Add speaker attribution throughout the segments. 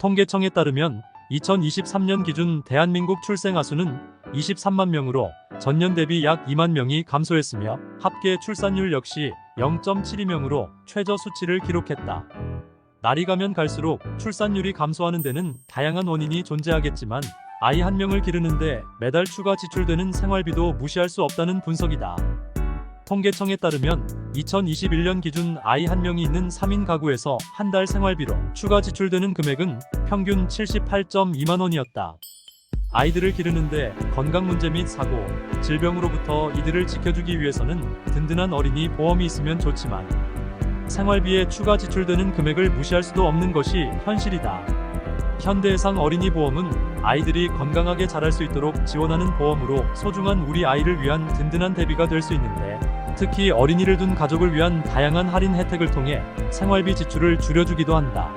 Speaker 1: 통계청에 따르면 2023년 기준 대한민국 출생아 수는 23만 명으로 전년 대비 약 2만 명이 감소했으며 합계 출산율 역시 0.72명으로 최저 수치를 기록했다. 날이 가면 갈수록 출산율이 감소하는 데는 다양한 원인이 존재하겠지만 아이 한 명을 기르는데 매달 추가 지출되는 생활비도 무시할 수 없다는 분석이다. 통계청에 따르면 2021년 기준 아이 한 명이 있는 3인 가구에서 한 달 생활비로 추가 지출되는 금액은 평균 78.2만 원이었다. 아이들을 기르는데 건강 문제 및 사고, 질병으로부터 이들을 지켜주기 위해서는 든든한 어린이 보험이 있으면 좋지만 생활비에 추가 지출되는 금액을 무시할 수도 없는 것이 현실이다. 현대해상 어린이 보험은 아이들이 건강하게 자랄 수 있도록 지원하는 보험으로 소중한 우리 아이를 위한 든든한 대비가 될 수 있는데 특히 어린이를 둔 가족을 위한 다양한 할인 혜택을 통해 생활비 지출을 줄여주기도 한다.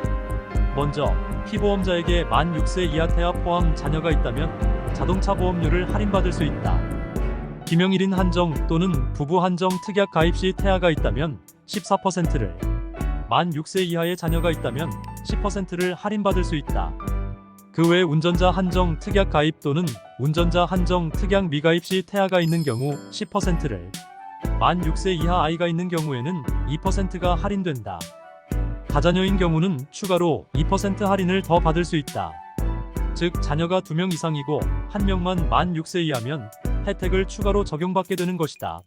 Speaker 1: 먼저 피보험자에게 만 6세 이하 태아 포함 자녀가 있다면 자동차 보험료를 할인받을 수 있다. 기명 1인 한정 또는 부부 한정 특약 가입 시 태아가 있다면 14%를, 만 6세 이하의 자녀가 있다면 10%를 할인받을 수 있다. 그 외 운전자 한정 특약 가입 또는 운전자 한정 특약 미가입 시 태아가 있는 경우 10%를, 만 6세 이하 아이가 있는 경우에는 2%가 할인된다. 다자녀인 경우는 추가로 2% 할인을 더 받을 수 있다. 즉 자녀가 2명 이상이고 1명만 만 6세 이하면 혜택을 추가로 적용받게 되는 것이다.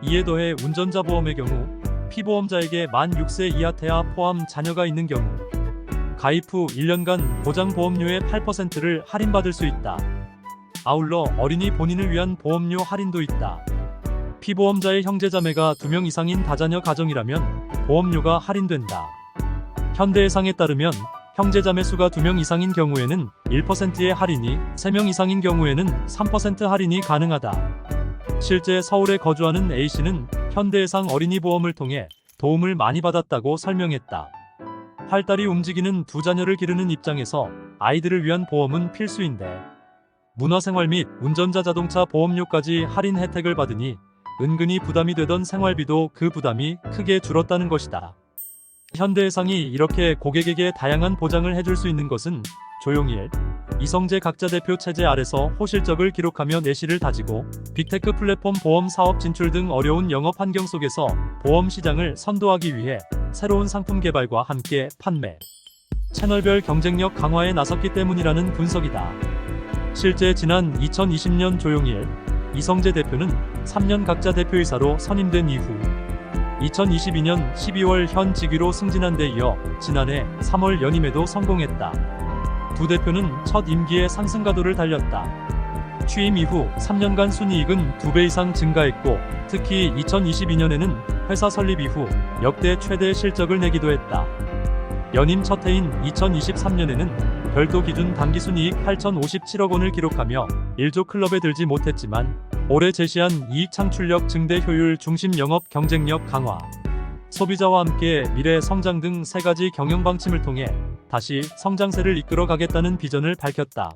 Speaker 1: 이에 더해 운전자 보험의 경우 피보험자에게 만 6세 이하 태아 포함 자녀가 있는 경우 가입 후 1년간 보장보험료의 8%를 할인받을 수 있다. 아울러 어린이 본인을 위한 보험료 할인도 있다. 피보험자의 형제자매가 2명 이상인 다자녀 가정이라면 보험료가 할인된다. 현대해상에 따르면 형제자매 수가 2명 이상인 경우에는 1%의 할인이, 3명 이상인 경우에는 3% 할인이 가능하다. 실제 서울에 거주하는 A씨는 현대해상 어린이 보험을 통해 도움을 많이 받았다고 설명했다. 활달히 움직이는 두 자녀를 기르는 입장에서 아이들을 위한 보험은 필수인데 문화생활 및 운전자 자동차 보험료까지 할인 혜택을 받으니 은근히 부담이 되던 생활비도 그 부담이 크게 줄었다는 것이다. 현대해상이 이렇게 고객에게 다양한 보장을 해줄 수 있는 것은 조용일, 이성재 각자 대표 체제 아래서 호실적을 기록하며 내실을 다지고 빅테크 플랫폼 보험 사업 진출 등 어려운 영업 환경 속에서 보험 시장을 선도하기 위해 새로운 상품 개발과 함께 판매, 채널별 경쟁력 강화에 나섰기 때문이라는 분석이다. 실제 지난 2020년 조용일, 이성재 대표는 3년 각자 대표이사로 선임된 이후 2022년 12월 현 직위로 승진한 데 이어 지난해 3월 연임에도 성공했다. 두 대표는 첫 임기에 상승가도를 달렸다. 취임 이후 3년간 순이익은 2배 이상 증가했고 특히 2022년에는 회사 설립 이후 역대 최대 실적을 내기도 했다. 연임 첫 해인 2023년에는 별도 기준 당기순이익 8,057억 원을 기록하며 1조 클럽에 들지 못했지만 올해 제시한 이익 창출력 증대 효율 중심 영업 경쟁력 강화, 소비자와 함께 미래 성장 등 3가지 경영 방침을 통해 다시 성장세를 이끌어 가겠다는 비전을 밝혔다.